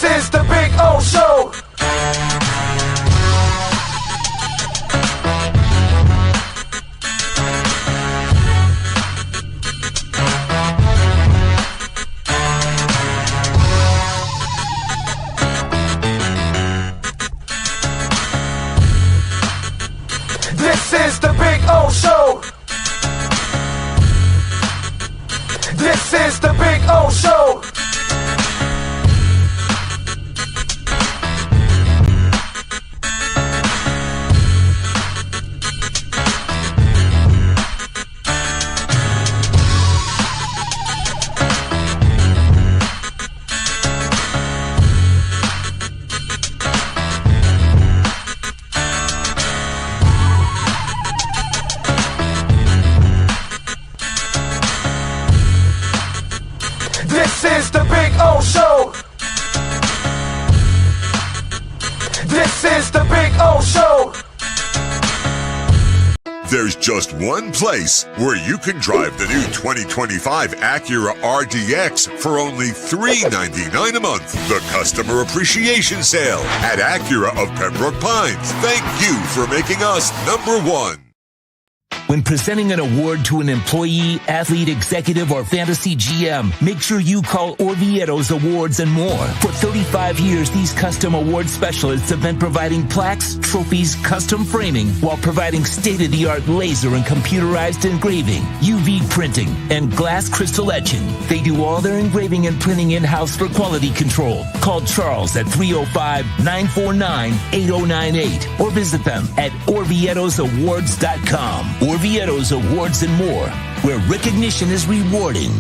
This is the Big O Show. This is the Big O Show. This is the Big O Show. This is the Big O Show. This is the Big O Show. There's just one place where you can drive the new 2025 Acura RDX for only $399 a month. The Customer Appreciation Sale at Acura of Pembroke Pines. Thank you for making us #1. When presenting an award to an employee, athlete, executive, or fantasy GM, make sure you call Orvieto's Awards and More. For 35 years, these custom award specialists have been providing plaques, trophies, custom framing, while providing state-of-the-art laser and computerized engraving, UV printing, and glass crystal etching. They do all their engraving and printing in-house for quality control. Call Charles at 305-949-8098 or visit them at orvietosawards.com. Orvieto's Awards and More, where recognition is rewarding.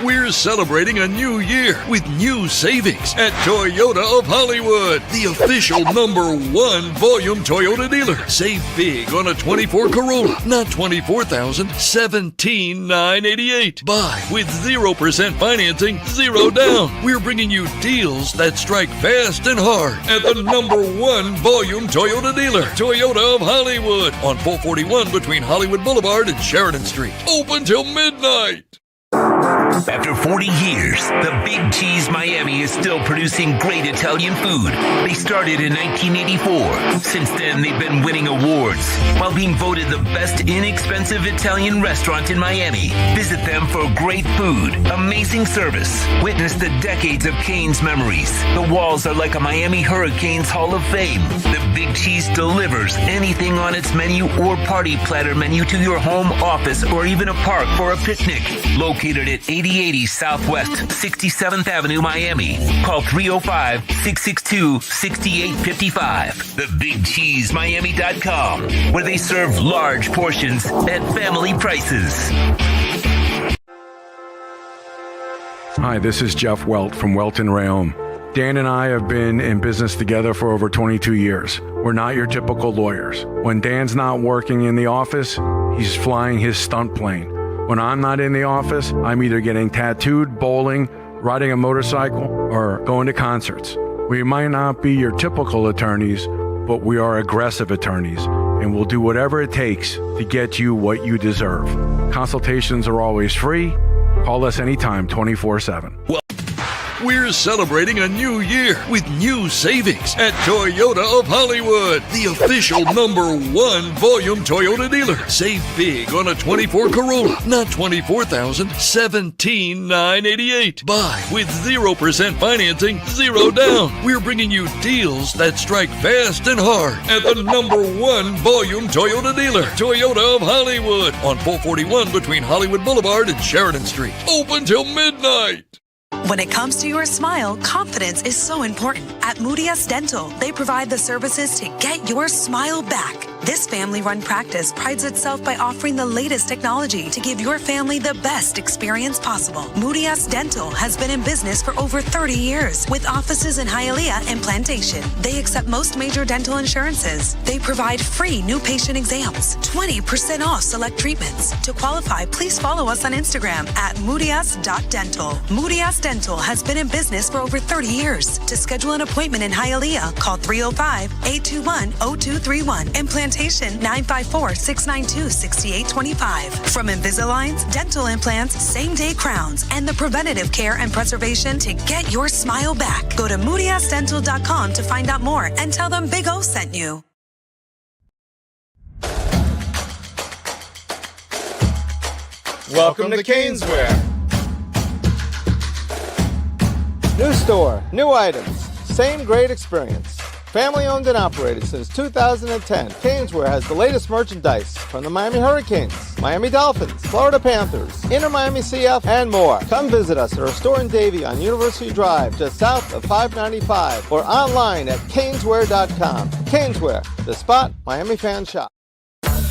We're celebrating a new year with new savings at Toyota of Hollywood, the official #1 volume Toyota dealer. Save big on a 24 Corolla, not $24,000, $17,988. Buy with 0% financing, 0 down. We're bringing you deals that strike fast and hard at the #1 volume Toyota dealer, Toyota of Hollywood, on 441 between Hollywood Boulevard and Sheridan Street. Open till midnight. After 40 years, the Big Cheese Miami is still producing great Italian food. They started in 1984. Since then, they've been winning awards while being voted the best inexpensive Italian restaurant in Miami. Visit them for great food, amazing service. Witness the decades of Cane's memories. The walls are like a Miami Hurricanes Hall of Fame. The Big Cheese delivers anything on its menu or party platter menu to your home, office, or even a park for a picnic. Located at 8080 Southwest 67th Avenue, Miami. Call 305-662-6855. TheBigCheeseMiami.com, where they serve large portions at family prices. Hi, this is Jeff Welt from Welton Rayom. Dan and I have been in business together for over 22 years. We're not your typical lawyers. When Dan's not working in the office, he's flying his stunt plane. When I'm not in the office, I'm either getting tattooed, bowling, riding a motorcycle, or going to concerts. We might not be your typical attorneys, but we are aggressive attorneys, and we'll do whatever it takes to get you what you deserve. Consultations are always free. Call us anytime, 24/7. We're celebrating a new year with new savings at Toyota of Hollywood, the official #1 volume Toyota dealer. Save big on a 24 Corolla, not $24,000, $17,988. Buy with 0% financing, 0 down. We're bringing you deals that strike fast and hard at the #1 volume Toyota dealer, Toyota of Hollywood, on 441 between Hollywood Boulevard and Sheridan Street. Open till midnight. When it comes to your smile, confidence is so important. At Moody S Dental, they provide the services to get your smile back. This family-run practice prides itself by offering the latest technology to give your family the best experience possible. Moody S Dental has been in business for over 30 years with offices in Hialeah and Plantation. They accept most major dental insurances. They provide free new patient exams, 20% off select treatments. To qualify, please follow us on Instagram at moodys.dental. Moody S Dental has been in business for over 30 years. To schedule an appointment, appointment in Hialeah, call 305-821-0231. And Plantation, 954-692-6825. From Invisaligns, dental implants, same-day crowns, and the preventative care and preservation to get your smile back. Go to moodyasdental.com to find out more and tell them Big O sent you. Welcome to Caneswear. New store, new items, same great experience. Family owned and operated since 2010, Caneswear has the latest merchandise from the Miami Hurricanes, Miami Dolphins, Florida Panthers, Inter Miami CF, and more. Come visit us at our store in Davie on University Drive, just south of 595, or online at caneswear.com. Caneswear, the spot Miami fans shop.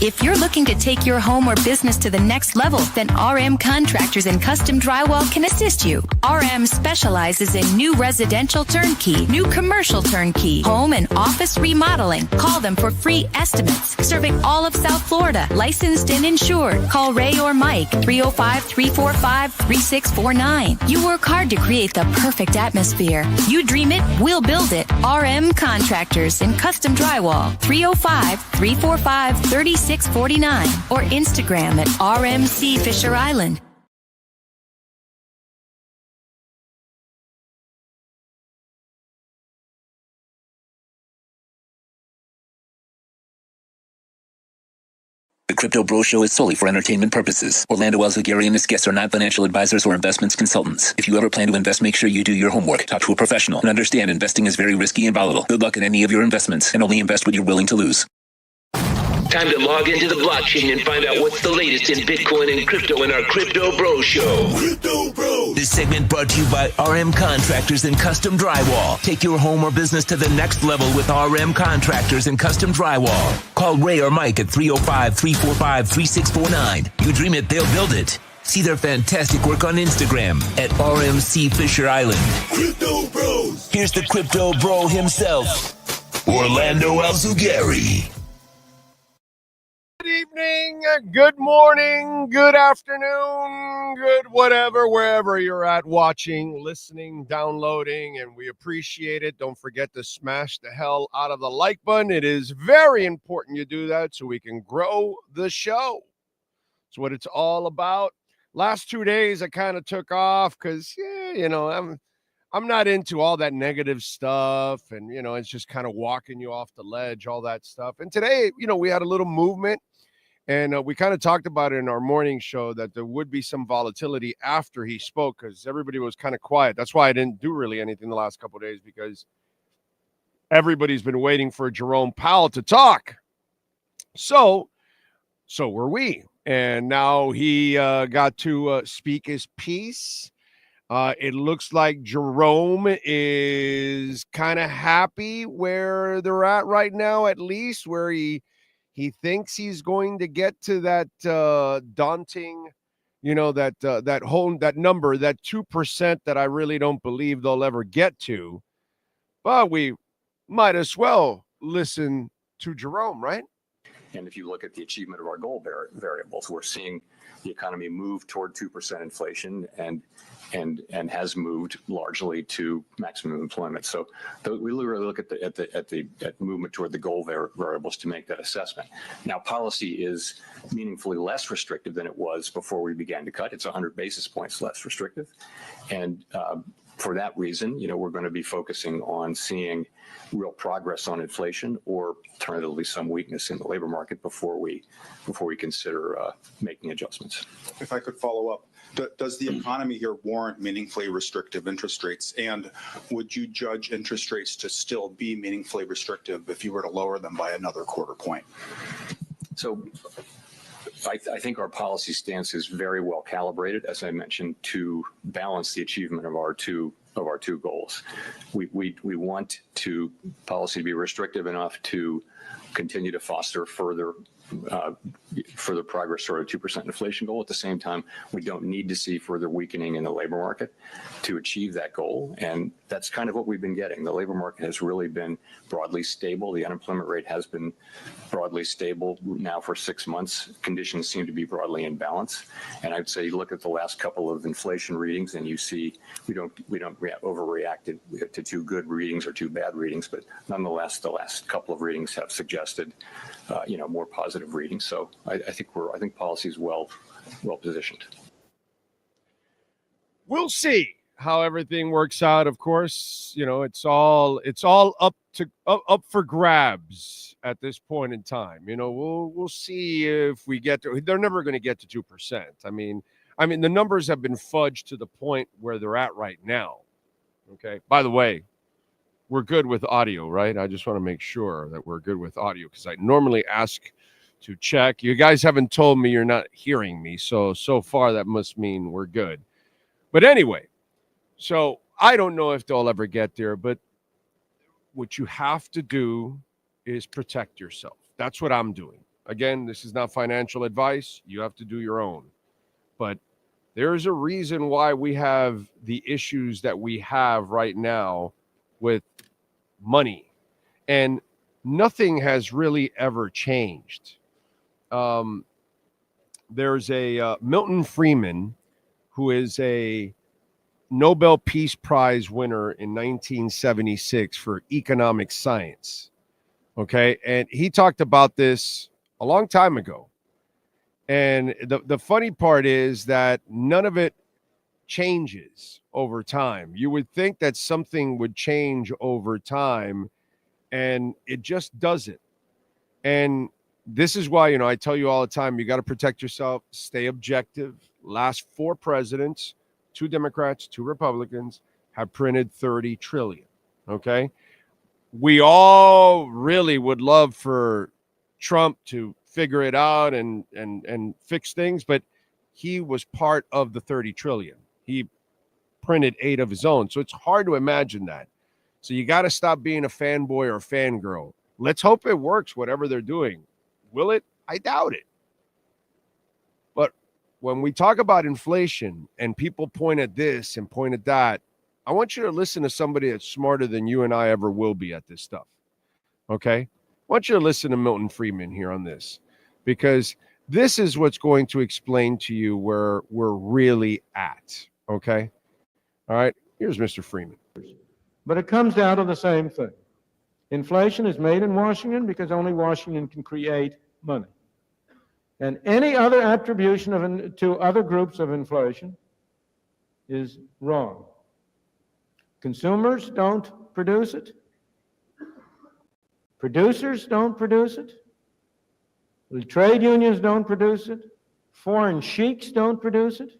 If you're looking to take your home or business to the next level, then RM Contractors and Custom Drywall can assist you. RM specializes in new residential turnkey, new commercial turnkey, home and office remodeling. Call them for free estimates. Serving all of South Florida, licensed and insured. Call Ray or Mike, 305-345-3649. You work hard to create the perfect atmosphere. You dream it, we'll build it. RM Contractors and Custom Drywall, 305-345-3649. Or Instagram at RMC Fisher Island. The Crypto Bro Show is solely for entertainment purposes. Orlando Alzagari and his guests are not financial advisors or investments consultants. If you ever plan to invest, make sure you do your homework, talk to a professional, and understand investing is very risky and volatile. Good luck in any of your investments, and only invest what you're willing to lose. Time to log into the blockchain and find out what's the latest in Bitcoin and crypto in our Crypto Bro Show. Crypto Bro. This segment brought to you by RM Contractors and Custom Drywall. Take your home or business to the next level with RM Contractors and Custom Drywall. Call Ray or Mike at 305-345-3649. You dream it, they'll build it. See their fantastic work on Instagram at RMC Fisher Island. Crypto Bros. Here's the Crypto Bro himself, Orlando Alzugari. Good evening, good morning, good afternoon, good whatever, wherever you're at watching, listening, downloading, and we appreciate it. Don't forget to smash the hell out of the like button. It is very important you do that so we can grow the show. It's what it's all about. Last 2 days I kind of took off because, I'm not into all that negative stuff, and, it's just kind of walking you off the ledge, all that stuff. And today, we had a little movement. And we kind of talked about it in our morning show that there would be some volatility after he spoke because everybody was kind of quiet. That's why I didn't do really anything the last couple of days because everybody's been waiting for Jerome Powell to talk. So were we. And now he got to speak his piece. It looks like Jerome is kind of happy where they're at right now, at least where he thinks he's going to get to that daunting, that number, that 2% that I really don't believe they'll ever get to. But we might as well listen to Jerome, right? And if you look at the achievement of our goal variables, we're seeing the economy move toward 2% inflation and has moved largely to maximum employment. So we really look at the movement toward the goal variables to make that assessment. Now, policy is meaningfully less restrictive than it was before we began to cut. It's 100 basis points less restrictive, and for that reason, we're going to be focusing on seeing real progress on inflation, or alternatively some weakness in the labor market before we consider making adjustments. If I could follow up, does the economy here warrant meaningfully restrictive interest rates? And would you judge interest rates to still be meaningfully restrictive if you were to lower them by another quarter point? So I think our policy stance is very well calibrated, as I mentioned, to balance the achievement of our two goals. We want policy to be restrictive enough to continue to foster further progress toward a 2% inflation goal. At the same time, we don't need to see further weakening in the labor market to achieve that goal. And that's kind of what we've been getting. The labor market has really been broadly stable. The unemployment rate has been broadly stable now for 6 months. Conditions seem to be broadly in balance. And I'd say you look at the last couple of inflation readings and you see we don't overreact to two good readings or two bad readings, but nonetheless, the last couple of readings have suggested more positive readings. So I think policy is well positioned. We'll see how everything works out. Of course, it's all up for grabs at this point in time. We'll see if we get to. They're never going to get to 2%. I mean, the numbers have been fudged to the point where they're at right now. Okay. By the way, we're good with audio, right? I just want to make sure that we're good with audio because I normally ask to check. You guys haven't told me you're not hearing me, so far that must mean we're good. But anyway, so I don't know if they'll ever get there, but what you have to do is protect yourself. That's what I'm doing. Again, this is not financial advice. You have to do your own. But there's a reason why we have the issues that we have right now with money. And nothing has really ever changed. There's a Milton Friedman, who is a Nobel Peace Prize winner in 1976 for economic science. Okay. And he talked about this a long time ago. And the funny part is that none of it changes over time. You would think that something would change over time, and it just doesn't. And this is why, I tell you all the time, you got to protect yourself, stay objective. Last 4 presidents, 2 Democrats, 2 Republicans, have printed 30 trillion. Okay. We all really would love for Trump to figure it out and fix things, but he was part of the 30 trillion. He printed 8 of his own. So it's hard to imagine that. So you got to stop being a fanboy or a fangirl. Let's hope it works, whatever they're doing. Will it? I doubt it. But when we talk about inflation and people point at this and point at that, I want you to listen to somebody that's smarter than you and I ever will be at this stuff. Okay? I want you to listen to Milton Friedman here on this, because this is what's going to explain to you where we're really at. Okay? All right? Here's Mr. Friedman. But it comes down to the same thing. Inflation is made in Washington because only Washington can create money. And any other attribution to other groups of inflation is wrong. Consumers don't produce it. Producers don't produce it. The trade unions don't produce it. Foreign sheiks don't produce it.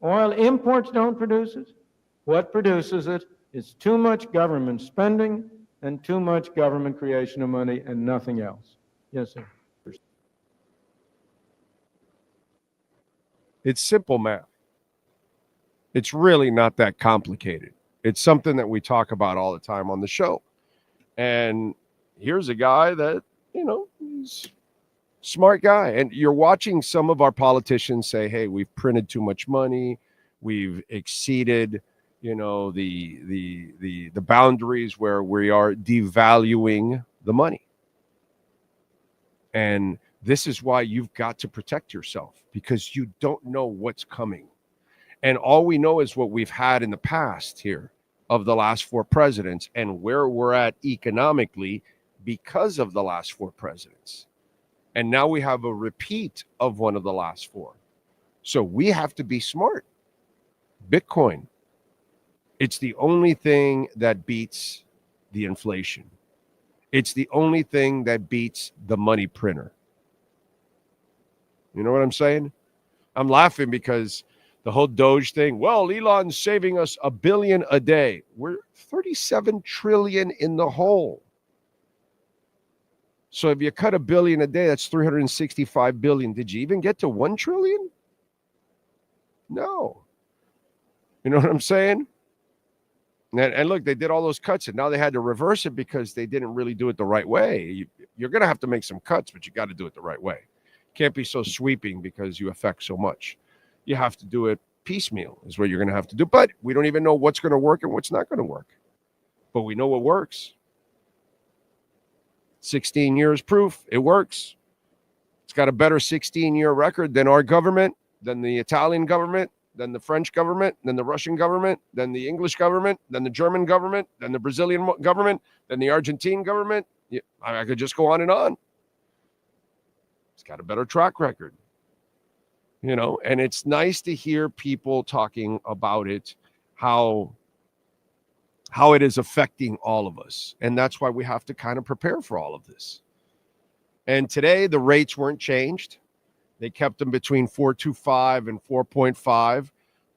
Oil imports don't produce it. What produces it is too much government spending and too much government creation of money and nothing else. Yes, sir. It's simple math. It's really not that complicated. It's something that we talk about all the time on the show. And here's a guy that, he's a smart guy. And you're watching some of our politicians say, hey, we've printed too much money. We've exceeded, the boundaries where we are devaluing the money. And this is why you've got to protect yourself, because you don't know what's coming. And all we know is what we've had in the past here of the last 4 presidents and where we're at economically because of the last 4 presidents. And now we have a repeat of one of the last 4. So we have to be smart. Bitcoin, it's the only thing that beats the inflation. It's the only thing that beats the money printer. You know what I'm saying? I'm laughing because the whole Doge thing, well, Elon's saving us $1 billion a day. We're 37 trillion in the hole. So if you cut $1 billion a day, that's 365 billion. Did you even get to 1 trillion? No. You know what I'm saying? And look, they did all those cuts, and now they had to reverse it because they didn't really do it the right way. You're going to have to make some cuts, but you got to do it the right way. Can't be so sweeping because you affect so much. You have to do it piecemeal is what you're going to have to do. But we don't even know what's going to work and what's not going to work. But we know what works. 16 years proof, it works. It's got a better 16-year record than our government, than the Italian government, than the French government, than the Russian government, than the English government, than the German government, than the Brazilian government, than the Argentine government. I could just go on and on. It's got a better track record. And it's nice to hear people talking about it, how it is affecting all of us. And that's why we have to kind of prepare for all of this. And today, the rates weren't changed. They kept them between 4.25 and 4.5.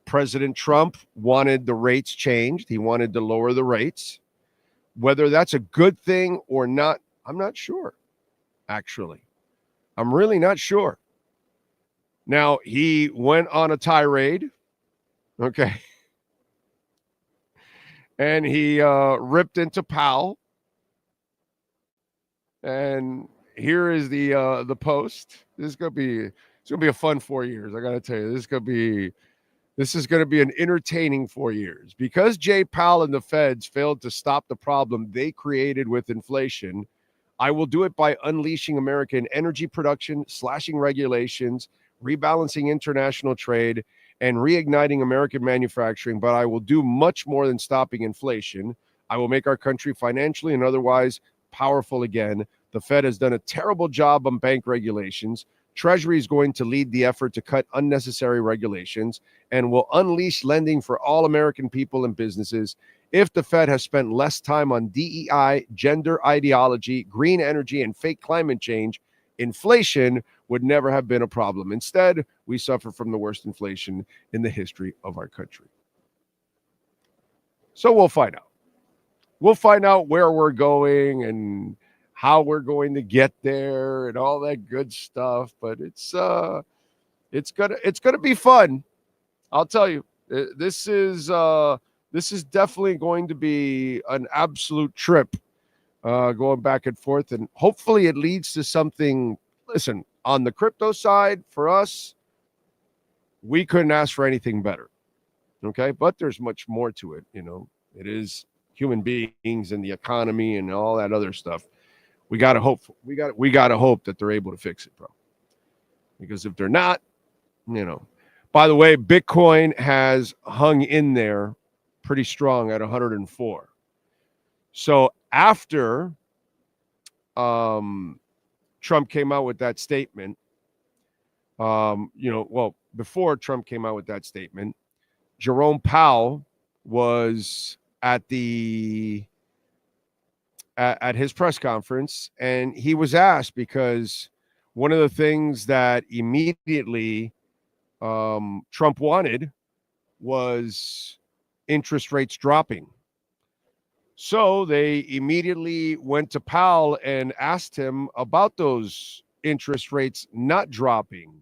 President Trump wanted the rates changed. He wanted to lower the rates. Whether that's a good thing or not, I'm not sure, actually. I'm really not sure. Now, he went on a tirade, okay? And he ripped into Powell. And here is the post. This is gonna be a fun 4 years. I gotta tell you, this is gonna be an entertaining 4 years because Jay Powell and the Feds failed to stop the problem they created with inflation. I will do it by unleashing American energy production, slashing regulations, rebalancing international trade, and reigniting American manufacturing. But I will do much more than stopping inflation. I will make our country financially and otherwise powerful again. The Fed has done a terrible job on bank regulations. Treasury is going to lead the effort to cut unnecessary regulations and will unleash lending for all American people and businesses. If the Fed has spent less time on DEI, gender ideology, green energy, and fake climate change, inflation would never have been a problem. Instead, we suffer from the worst inflation in the history of our country. So we'll find out. We'll find out where we're going and how we're going to get there and all that good stuff. But it's gonna be fun. I'll tell you. This is definitely going to be an absolute trip, going back and forth, and hopefully it leads to something. Listen, on the crypto side, for us, we couldn't ask for anything better. Okay, but there's much more to it. It is human beings and the economy and all that other stuff. We gotta hope. We gotta hope that they're able to fix it, bro. Because if they're not, By the way, Bitcoin has hung in there pretty strong at 104. So after Trump came out with that statement, before Trump came out with that statement, Jerome Powell was at his press conference, and he was asked because one of the things that immediately Trump wanted was interest rates dropping. So they immediately went to Powell and asked him about those interest rates not dropping.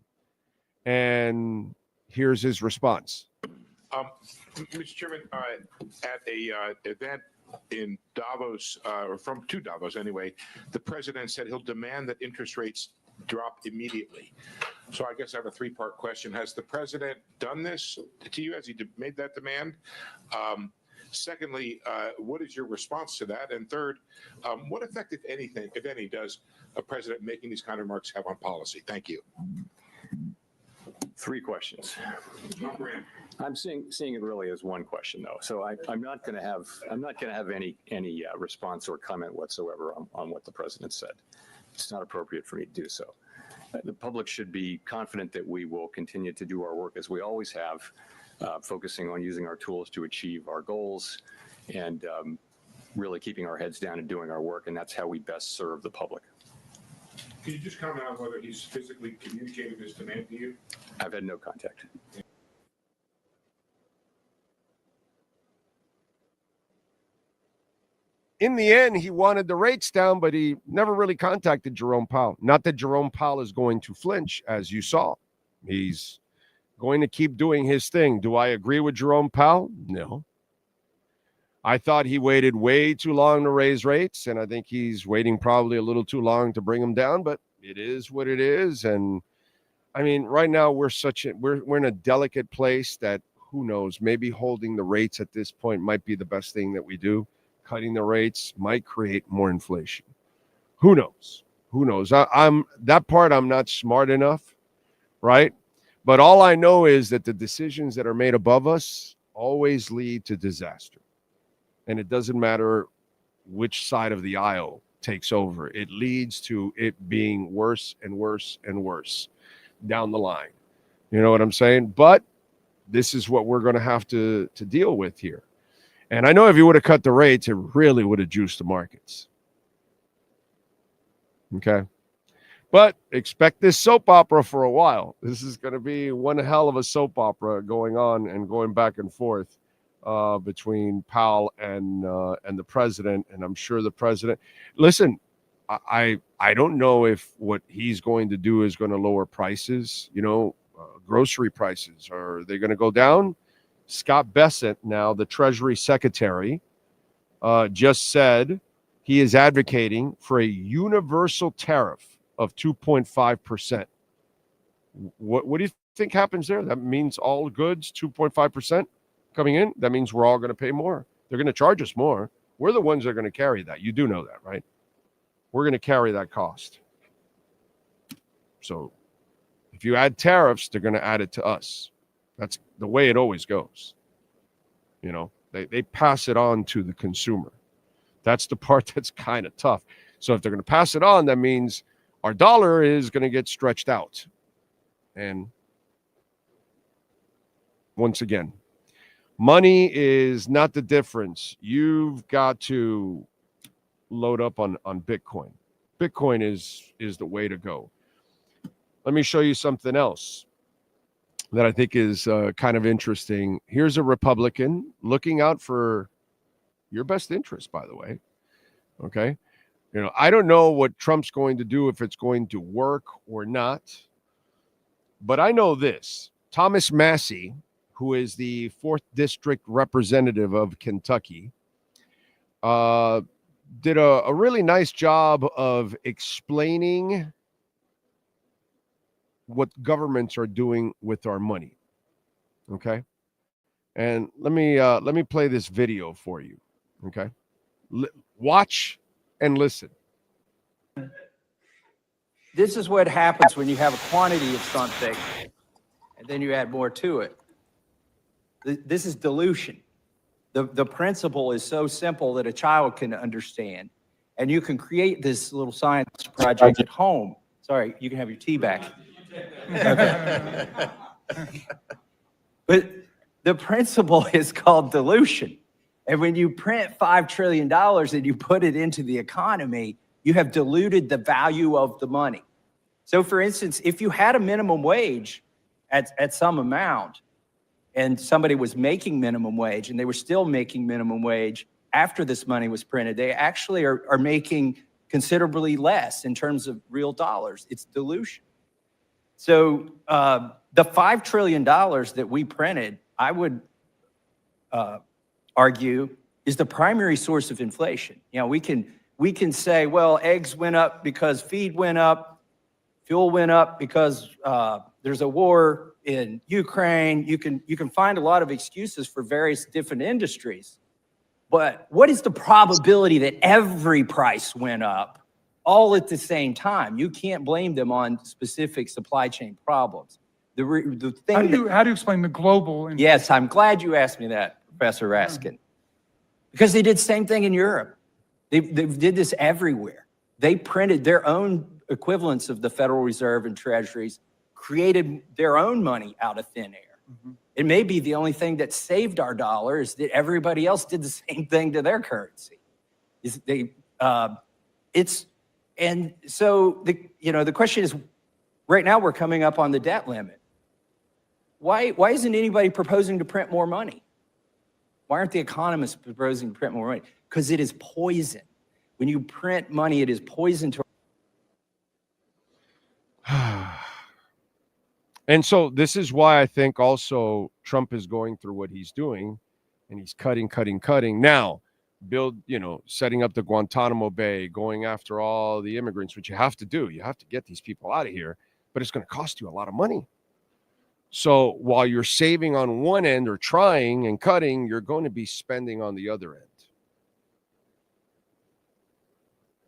And here's his response. Mr. Chairman, at a event in Davos, or to Davos anyway, the president said he'll demand that interest rates drop immediately. So I guess I have a three-part question. Has the president done this to you? Has he made that demand? Secondly, what is your response to that? And third, what effect, if any, does a president making these kind of remarks have on policy? Thank you. Three questions. I'm seeing it really as one question, though. So I'm not going to have any response or comment whatsoever on what the president said. It's not appropriate for me to do so. The public should be confident that we will continue to do our work as we always have, focusing on using our tools to achieve our goals and really keeping our heads down and doing our work. And that's how we best serve the public. Can you just comment on whether he's physically communicated this demand to you? I've had no contact. In the end, he wanted the rates down, but he never really contacted Jerome Powell. Not that Jerome Powell is going to flinch, as you saw. He's going to keep doing his thing. Do I agree with Jerome Powell? No. I thought he waited way too long to raise rates, and I think he's waiting probably a little too long to bring them down, but it is what it is. And I mean, right now we're in a delicate place that who knows, maybe holding the rates at this point might be the best thing that we do. Cutting the rates might create more inflation. Who knows? Who knows? I'm that part I'm not smart enough, right? But all I know is that the decisions that are made above us always lead to disaster. And it doesn't matter which side of the aisle takes over. It leads to it being worse and worse and worse down the line. You know what I'm saying? But this is what we're going to have to deal with here. And I know if you would have cut the rates, it really would have juiced the markets. Okay. But expect this soap opera for a while. This is going to be one hell of a soap opera going on and going back and forth between Powell and the president. And I'm sure the president, listen, I don't know if what he's going to do is going to lower prices. You know, grocery prices, are they going to go down? Scott Bessent, now the Treasury Secretary, just said he is advocating for a universal tariff of 2.5%. What do you think happens there? That means all goods, 2.5% coming in. That means we're all going to pay more. They're going to charge us more. We're the ones that are going to carry that. You do know that, right? We're going to carry that cost. So if you add tariffs, they're going to add it to us. That's the way it always goes. You know, they pass it on to the consumer. That's the part that's kind of tough. So if they're going to pass it on, that means our dollar is going to get stretched out. And once again, money is not the difference. You've got to load up on Bitcoin. Bitcoin is the way to go. Let me show you something else that I think is kind of interesting. Here's a Republican looking out for your best interest, by the way. Okay. You know, I don't know what Trump's going to do, if it's going to work or not. But I know this. Thomas Massey, who is the 4th District Representative of Kentucky, did a really nice job of explaining what governments are doing with our money. Okay. And let me play this video for you. Okay. Watch and listen. This is what happens when you have a quantity of something and then you add more to it. This is dilution. The principle is so simple that a child can understand. And you can create this little science project at home. Sorry, you can have your tea back. Okay. But the principle is called dilution. And when you print $5 trillion and you put it into the economy, you have diluted the value of the money. So for instance, if you had a minimum wage at some amount and somebody was making minimum wage and they were still making minimum wage after this money was printed, they actually are making considerably less in terms of real dollars. It's dilution. So the $5 trillion that we printed, I would argue, is the primary source of inflation. You know, we can say, well, eggs went up because feed went up, fuel went up because there's a war in Ukraine. You can find a lot of excuses for various different industries. But what is the probability that every price went up all at the same time? You can't blame them on specific supply chain problems. The thing how do you explain the global? Yes, I'm glad you asked me that, Professor Raskin, because they did the same thing in Europe. They did this everywhere. They printed their own equivalents of the Federal Reserve and treasuries, created their own money out of thin air. Mm-hmm. It may be the only thing that saved our dollar is that everybody else did the same thing to their currency. And so the question is, right now we're coming up on the debt limit. Why isn't anybody proposing to print more money? Why aren't the economists proposing to print more money? Because it is poison. When you print money, it is poison to. And so this is why I think also Trump is going through what he's doing. and he's cutting. Now, setting up the Guantanamo Bay, going after all the immigrants, which you have to do. You have to get these people out of here, but it's going to cost you a lot of money. So while you're saving on one end or trying and cutting, you're going to be spending on the other end.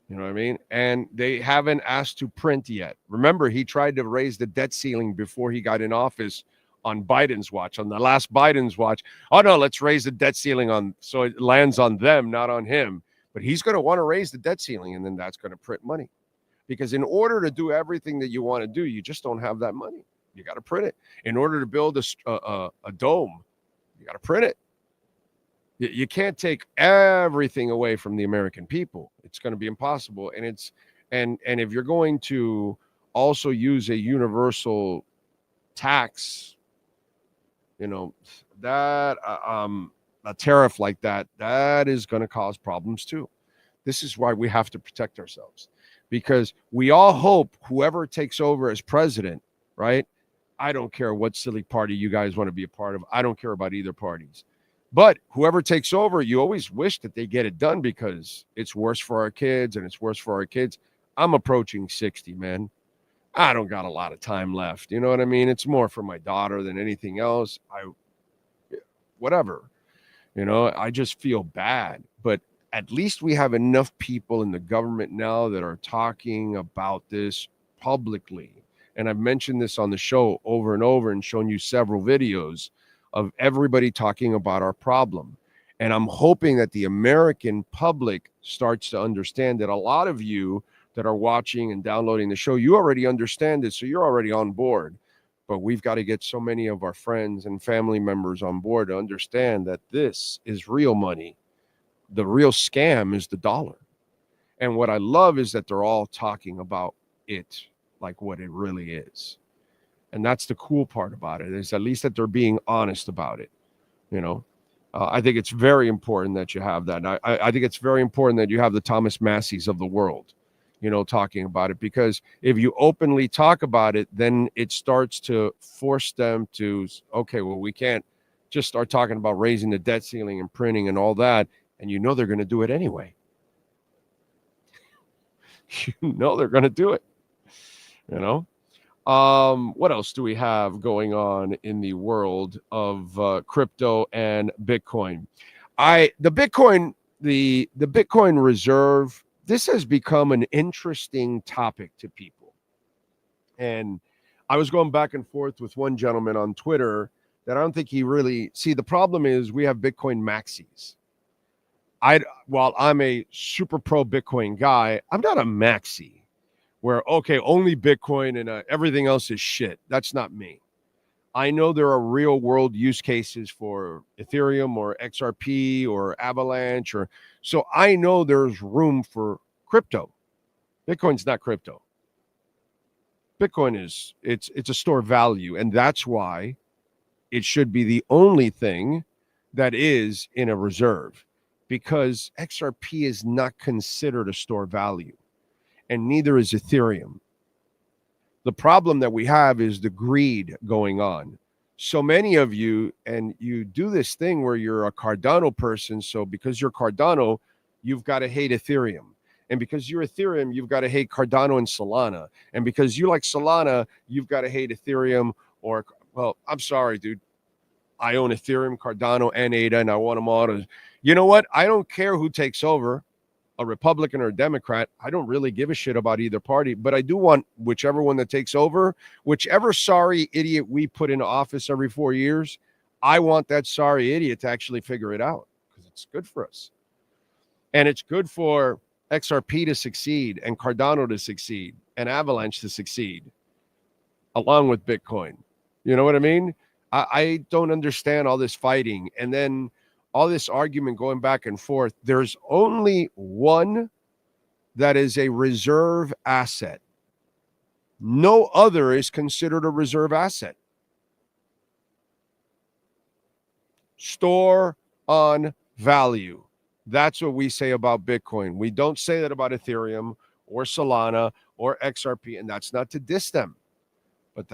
You know what I mean? And they haven't asked to print yet. Remember, he tried to raise the debt ceiling before he got in office on Biden's watch, on the last Biden's watch. Oh, no, let's raise the debt ceiling so it lands on them, not on him. But he's going to want to raise the debt ceiling, and then that's going to print money. Because in order to do everything that you want to do, you just don't have that money. You got to print it. In order to build a dome, you got to print it. You can't take everything away from the American people. It's going to be impossible. And if you're going to also use a universal tax, that a tariff like that is going to cause problems too. This is why we have to protect ourselves, because we all hope whoever takes over as president, right? I don't care what silly party you guys want to be a part of. I don't care about either parties. But whoever takes over, you always wish that they get it done, because it's worse for our kids and it's worse for our kids. I'm approaching 60, man. I don't got a lot of time left. You know what I mean? It's more for my daughter than anything else. Whatever. I just feel bad. But at least we have enough people in the government now that are talking about this publicly. And I've mentioned this on the show over and over and shown you several videos of everybody talking about our problem. And I'm hoping that the American public starts to understand that a lot of you that are watching and downloading the show, you already understand it, so you're already on board. But we've got to get so many of our friends and family members on board to understand that this is real money. The real scam is the dollar. And what I love is that they're all talking about it like what it really is. And that's the cool part about it, is at least that they're being honest about it. I think it's very important that you have that. And I think it's very important that you have the Thomas Masseys of the world, talking about it, because if you openly talk about it, then it starts to force them to, okay, well, we can't just start talking about raising the debt ceiling and printing and all that. And they're going to do it anyway. They're going to do it, What else do we have going on in the world of crypto and Bitcoin? The Bitcoin reserve, this has become an interesting topic to people. And I was going back and forth with one gentleman on Twitter that I don't think he really see. The problem is we have Bitcoin maxis. While I'm a super pro Bitcoin guy, I'm not a maxi where, okay, only Bitcoin and everything else is shit. That's not me. I know there are real world use cases for Ethereum or XRP or Avalanche, so I know there's room for crypto. Bitcoin's not crypto. Bitcoin it's a store of value, and that's why it should be the only thing that is in a reserve, because XRP is not considered a store of value, and neither is Ethereum. The problem that we have is the greed going on. So many of you, and you do this thing where you're a Cardano person, so because you're Cardano, you've got to hate Ethereum. And because you're Ethereum, you've got to hate Cardano and Solana. And because you like Solana, you've got to hate Ethereum or, well, I'm sorry, dude. I own Ethereum, Cardano, and ADA, and I want them all to, you know what? I don't care who takes over, a Republican or a Democrat. I don't really give a shit about either party, but I do want whichever one that takes over, whichever sorry idiot we put in office every 4 years, I want that sorry idiot to actually figure it out, because it's good for us. And it's good for XRP to succeed and Cardano to succeed and Avalanche to succeed along with Bitcoin. You know what I mean? I don't understand all this fighting and then all this argument going back and forth. There's only one that is a reserve asset. No other is considered a reserve asset. Store on value. That's what we say about Bitcoin. We don't say that about Ethereum or Solana or XRP, and that's not to diss them. But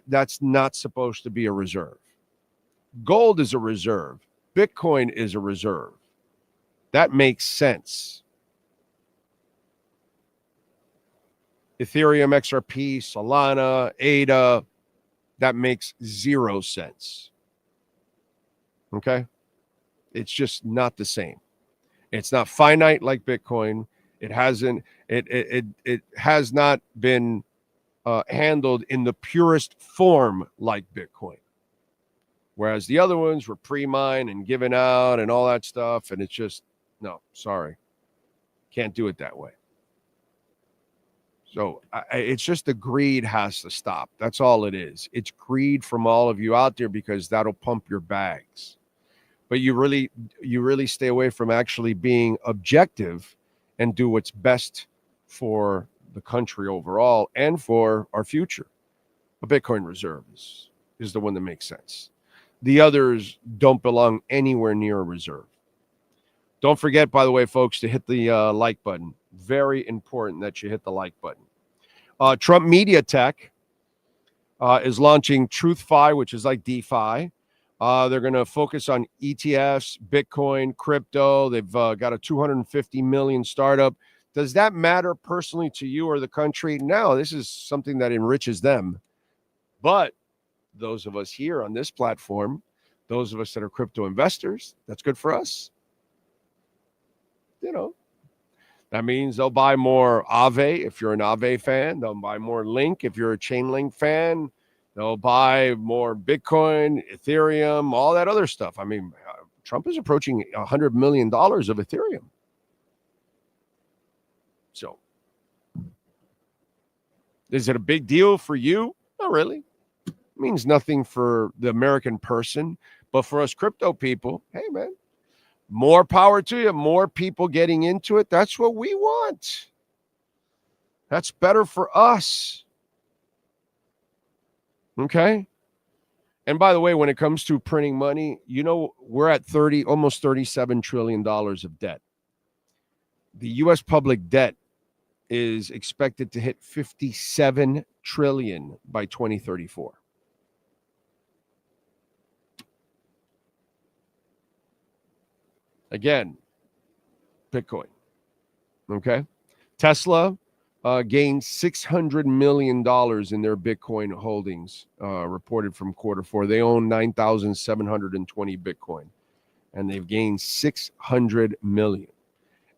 that's not supposed to be a reserve. Gold is a reserve. Bitcoin is a reserve. That makes sense. Ethereum, XRP, Solana, ADA, that makes zero sense. Okay? It's just not the same. It's not finite like Bitcoin. It has not been handled in the purest form like Bitcoin. Whereas the other ones were pre-mined and given out and all that stuff. And it's just, no, sorry. Can't do it that way. So it's just the greed has to stop. That's all it is. It's greed from all of you out there because that'll pump your bags. But you really stay away from actually being objective and do what's best for the country overall and for our future. A Bitcoin reserve is the one that makes sense. The others don't belong anywhere near a reserve. Don't forget, by the way, folks, to hit the like button. Very important that you hit the like button. Trump Media Tech is launching TruthFi, which is like DeFi. They're going to focus on ETFs, Bitcoin, crypto. They've got a 250 million startup. Does that matter personally to you or the country? No, this is something that enriches them. But those of us here on this platform, those of us that are crypto investors, that's good for us. You know, that means they'll buy more Aave if you're an Aave fan. They'll buy more Link if you're a Chainlink fan. They'll buy more Bitcoin, Ethereum, all that other stuff. I mean, Trump is approaching $100 million of Ethereum. So, is it a big deal for you? Not really. It means nothing for the American person. But for us crypto people, hey, man, more power to you. More people getting into it. That's what we want. That's better for us. Okay. And by the way, when it comes to printing money, you know, we're at almost $37 trillion of debt. The U.S. public debt is expected to hit $57 trillion by 2034. Again, Bitcoin. Okay. Tesla gained $600 million in their Bitcoin holdings, reported from quarter four. They own 9,720 Bitcoin, and they've gained $600 million.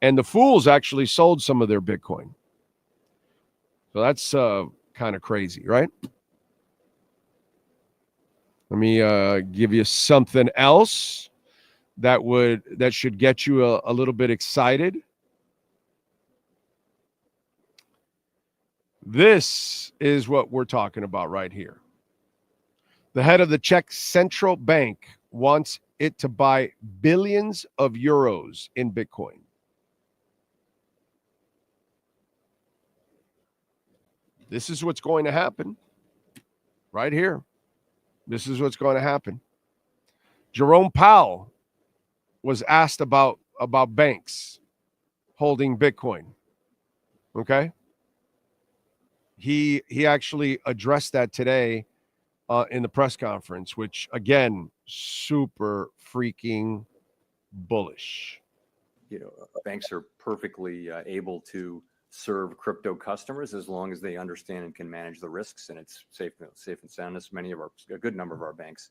And the fools actually sold some of their Bitcoin. So that's kind of crazy, right? Let me give you something else that should get you a little bit excited. This is what we're talking about right here. The head of the Czech Central Bank wants it to buy billions of euros in Bitcoin. This is what's going to happen right here. This is what's going to happen. Jerome Powell was asked about banks holding Bitcoin. Okay? He actually addressed that today in the press conference, which, again, super freaking bullish. You know, banks are perfectly able to serve crypto customers as long as they understand and can manage the risks, and it's safe and sound. A good number of our banks,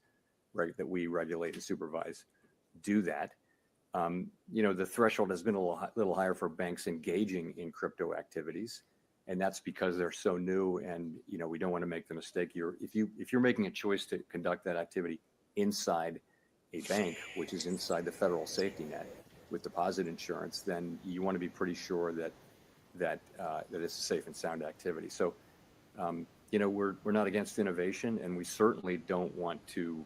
right, that we regulate and supervise, do that. You know, the threshold has been a little higher for banks engaging in crypto activities, and that's because they're so new. And you know, we don't want to make the mistake. If you're making a choice to conduct that activity inside a bank, which is inside the federal safety net with deposit insurance, then you want to be pretty sure that it's a safe and sound activity. So, you know, we're not against innovation, and we certainly don't want to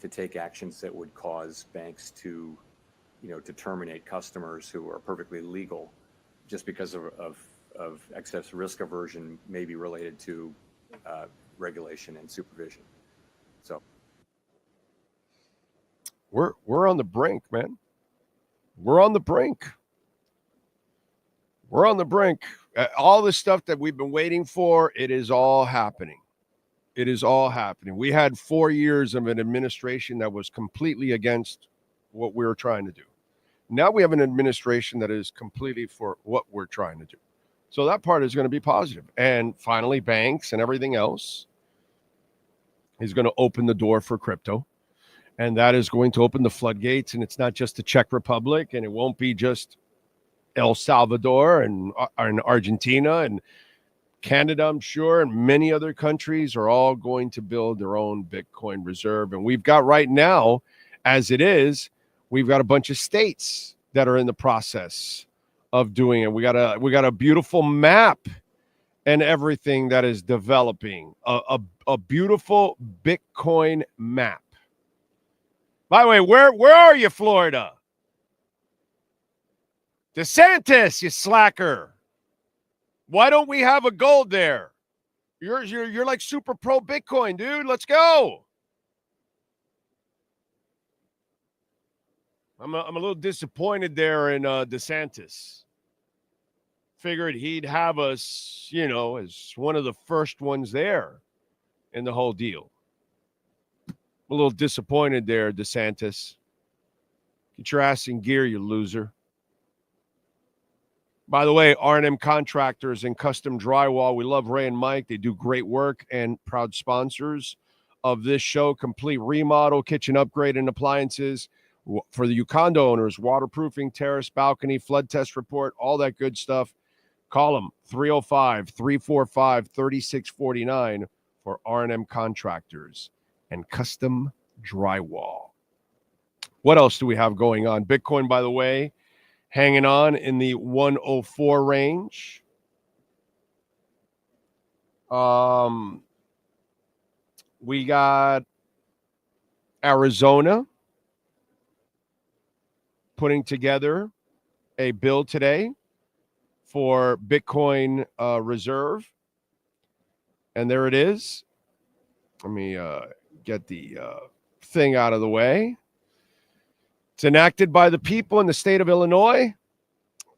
take actions that would cause banks to, you know, to terminate customers who are perfectly legal just because of excess risk aversion, maybe related to regulation and supervision. So we're on the brink, man. We're on the brink. We're on the brink. All the stuff that we've been waiting for, it is all happening. It is all happening. We had 4 years of an administration that was completely against what we were trying to do. Now we have an administration that is completely for what we're trying to do. So that part is going to be positive. And finally, banks and everything else is going to open the door for crypto. And that is going to open the floodgates. And it's not just the Czech Republic, and it won't be just El Salvador and Argentina and Canada, I'm sure, and many other countries are all going to build their own Bitcoin reserve. And we've got right now, as it is, we've got a bunch of states that are in the process of doing it. We got a beautiful map and everything that is developing, a beautiful Bitcoin map. By the way, where are you, Florida? DeSantis, you slacker. Why don't we have a gold there? You're like super pro Bitcoin, dude. Let's go. I'm a little disappointed there in DeSantis. Figured he'd have us, as one of the first ones there in the whole deal. A little disappointed there, DeSantis. Get your ass in gear, you loser. By the way, R&M Contractors and Custom Drywall. We love Ray and Mike. They do great work and proud sponsors of this show. Complete remodel, kitchen upgrade, and appliances for the condo owners. Waterproofing, terrace, balcony, flood test report, all that good stuff. Call them 305-345-3649 for R&M Contractors and Custom Drywall. What else do we have going on? Bitcoin, by the way, hanging on in the 104 range. We got Arizona putting together a bill today for Bitcoin reserve. And there it is. Let me get the thing out of the way. It's enacted by the people in the state of Illinois.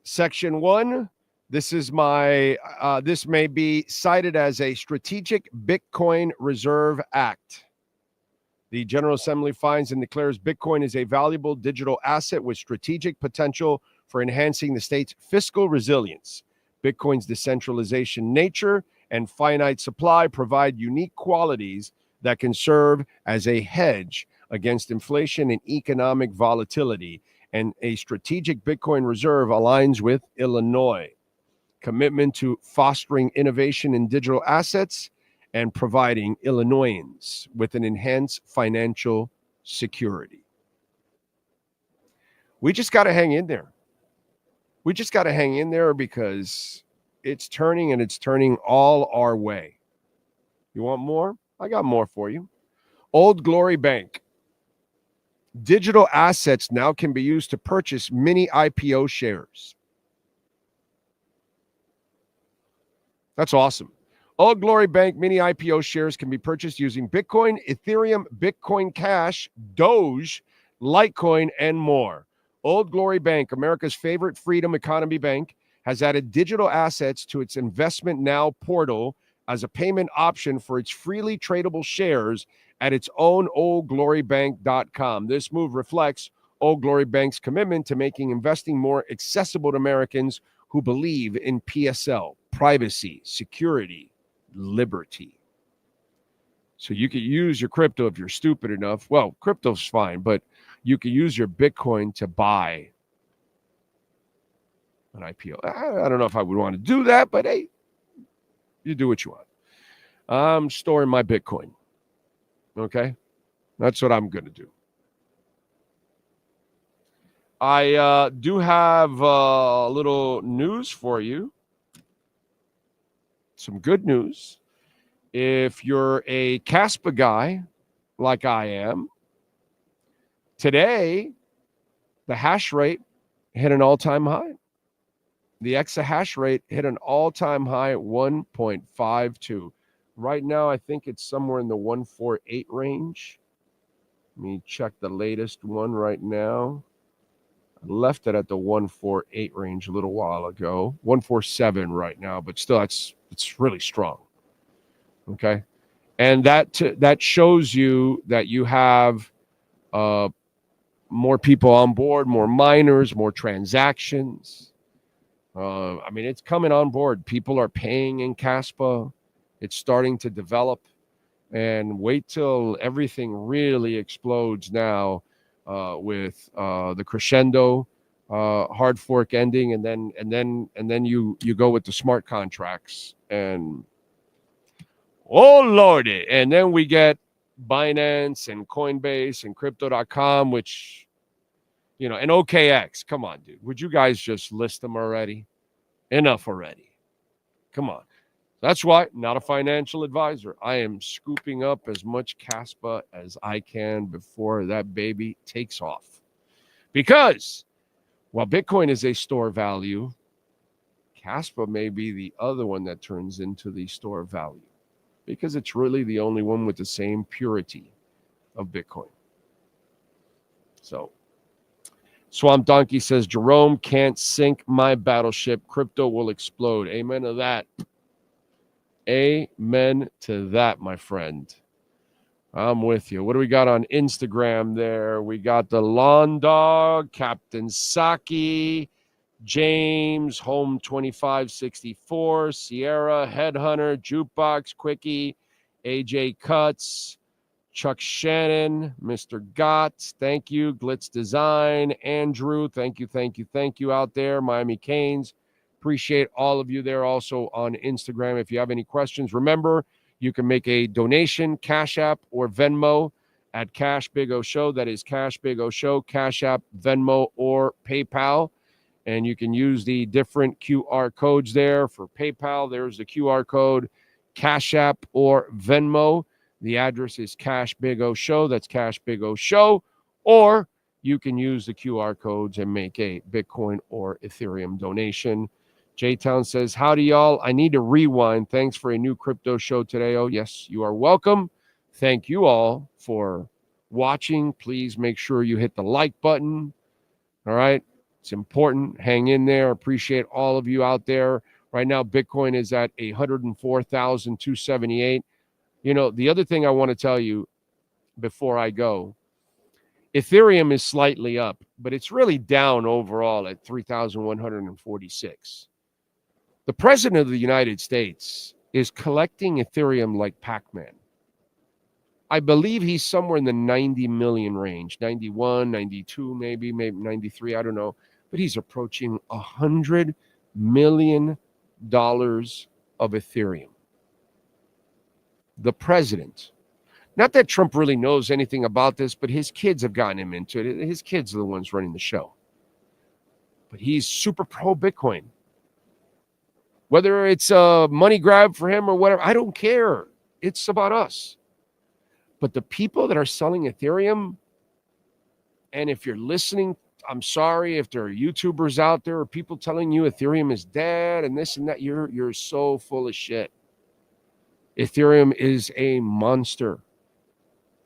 Section 1. This is this may be cited as a strategic Bitcoin Reserve Act. The General Assembly finds and declares Bitcoin is a valuable digital asset with strategic potential for enhancing the state's fiscal resilience. Bitcoin's decentralization nature and finite supply provide unique qualities that can serve as a hedge against inflation and economic volatility, and a strategic Bitcoin reserve aligns with Illinois' commitment to fostering innovation in digital assets and providing Illinoisans with an enhanced financial security. We just got to hang in there. We just got to hang in there because it's turning, and it's turning all our way. You want more? I got more for you. Old Glory Bank. Digital assets now can be used to purchase mini IPO shares. That's awesome. Old Glory Bank mini IPO shares can be purchased using Bitcoin, Ethereum, Bitcoin Cash, Doge, Litecoin, and more. Old Glory Bank, America's favorite freedom economy bank, has added digital assets to its Investment Now portal as a payment option for its freely tradable shares at its own oldglorybank.com. This move reflects Old Glory Bank's commitment to making investing more accessible to Americans who believe in PSL, privacy, security, liberty. So you could use your crypto if you're stupid enough. Well, crypto's fine, but you can use your Bitcoin to buy an IPO. I don't know if I would want to do that, but hey, you do what you want. I'm storing my Bitcoin. Okay? That's what I'm going to do. I do have a little news for you. Some good news. If you're a Caspa guy like I am, today the hash rate hit an all-time high. The exahash rate hit an all-time high at 1.52. Right now, I think it's somewhere in the 148 range. Let me check the latest one right now. I left it at the 148 range a little while ago. 147 right now, but still, it's really strong. Okay? And that shows you that you have more people on board, more miners, more transactions. I mean, it's coming on board. People are paying in Caspa. It's starting to develop. And wait till everything really explodes now with the crescendo hard fork ending, and then you go with the smart contracts, and oh lordy, and then we get Binance and Coinbase and Crypto.com, which, you know, and OKX. Come on, dude. Would you guys just list them already? Enough already. Come on. That's why, not a financial advisor. I am scooping up as much Caspa as I can before that baby takes off. Because while Bitcoin is a store value, Caspa may be the other one that turns into the store value, because it's really the only one with the same purity of Bitcoin. So, Swamp Donkey says, Jerome can't sink my battleship. Crypto will explode. Amen to that. Amen to that, my friend. I'm with you. What do we got on Instagram there? We got the Lawn Dog, Captain Saki, James, Home 2564, Sierra, Headhunter, Jukebox, Quickie, AJ Cuts, Chuck Shannon, Mr. Gotts, thank you, Glitz Design, Andrew, thank you out there, Miami Canes. Appreciate all of you there also on Instagram. If you have any questions, remember, you can make a donation, Cash App or Venmo at Cash Big O Show. That is Cash Big O Show, Cash App, Venmo, or PayPal. And you can use the different QR codes there. For PayPal, there's the QR code, Cash App or Venmo. The address is Cash Big O Show. That's Cash Big O Show. Or you can use the QR codes and make a Bitcoin or Ethereum donation. J-Town says, howdy, y'all. I need to rewind. Thanks for a new crypto show today. Oh, yes, you are welcome. Thank you all for watching. Please make sure you hit the like button. All right. It's important. Hang in there. Appreciate all of you out there. Right now, Bitcoin is at 104,278. You know, the other thing I want to tell you before I go, Ethereum is slightly up, but it's really down overall at 3,146. The president of the United States is collecting Ethereum like Pac-Man. I believe he's somewhere in the 90 million range, 91, 92, maybe 93, I don't know. But he's approaching $100 million of Ethereum. The president. Not that Trump really knows anything about this, but his kids have gotten him into it. His kids are the ones running the show. But he's super pro-Bitcoin. Whether it's a money grab for him or whatever, I don't care. It's about us. But the people that are selling Ethereum, and if you're listening, I'm sorry if there are YouTubers out there or people telling you Ethereum is dead and this and that, you're so full of shit. Ethereum is a monster.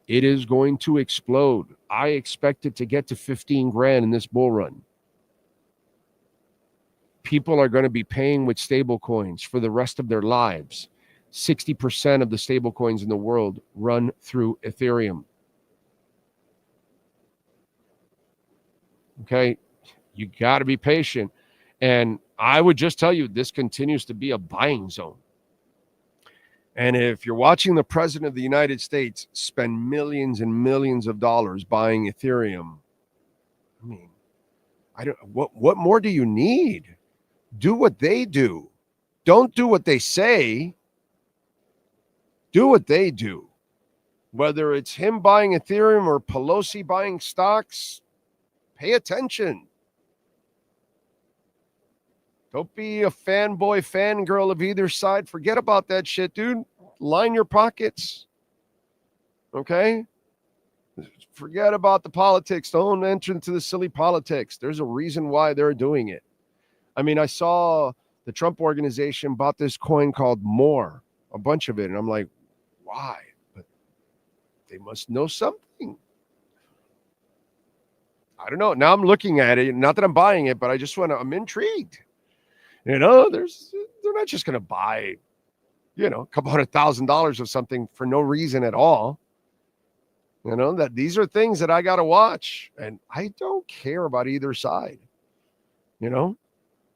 It is going to explode. I expect it to get to 15 grand in this bull run. People are going to be paying with stable coins for the rest of their lives. 60% of the stable coins in the world run through Ethereum. Okay, you got to be patient. And I would just tell you, this continues to be a buying zone. And if you're watching the president of the United States spend millions and millions of dollars buying Ethereum, I mean, what more do you need? Do what they do. Don't do what they say. Do what they do. Whether it's him buying Ethereum or Pelosi buying stocks, pay attention. Don't be a fanboy, fangirl of either side. Forget about that shit, dude. Line your pockets. Okay? Forget about the politics. Don't enter into the silly politics. There's a reason why they're doing it. I mean, I saw the Trump organization bought this coin called More, a bunch of it. And I'm like, why? But they must know something. I don't know. Now I'm looking at it. Not that I'm buying it, but I'm intrigued. You know, they're not just going to buy a couple $100,000 of something for no reason at all. That these are things that I got to watch, and I don't care about either side,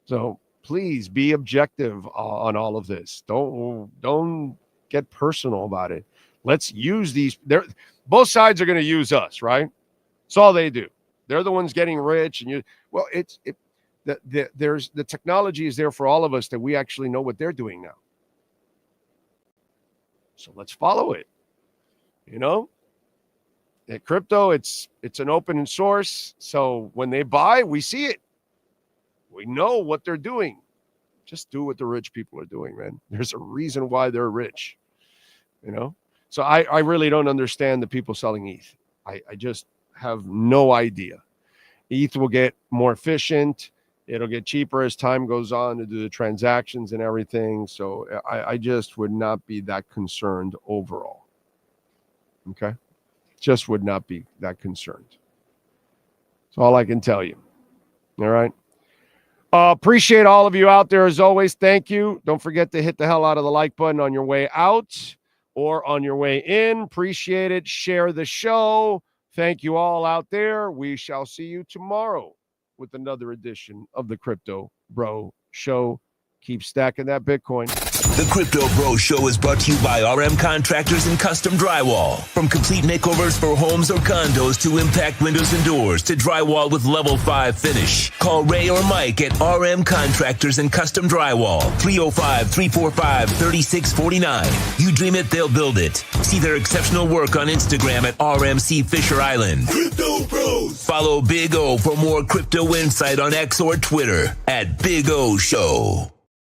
So please be objective on all of this. Don't get personal about it. Let's use these. Both sides are going to use us, right? That's all they do. They're the ones getting rich, and there's the technology is there for all of us that we actually know what they're doing now. So let's follow it. At crypto, it's an open source. So when they buy, we see it. We know what they're doing. Just do what the rich people are doing, man. There's a reason why they're rich. So I really don't understand the people selling ETH. I just have no idea. ETH will get more efficient. It'll get cheaper as time goes on to do the transactions and everything. So I just would not be that concerned overall. Okay? Just would not be that concerned. That's all I can tell you. All right? Appreciate all of you out there as always. Thank you. Don't forget to hit the hell out of the like button on your way out or on your way in. Appreciate it. Share the show. Thank you all out there. We shall see you tomorrow with another edition of the Crypto Bro Show. Keep stacking that Bitcoin. The Crypto Bro Show is brought to you by RM Contractors and Custom Drywall. From complete makeovers for homes or condos to impact windows and doors to drywall with level 5 finish. Call Ray or Mike at RM Contractors and Custom Drywall. 305-345-3649. You dream it, they'll build it. See their exceptional work on Instagram at RMC Fisher Island. Crypto Bros. Follow Big O for more crypto insight on X or Twitter at Big O Show.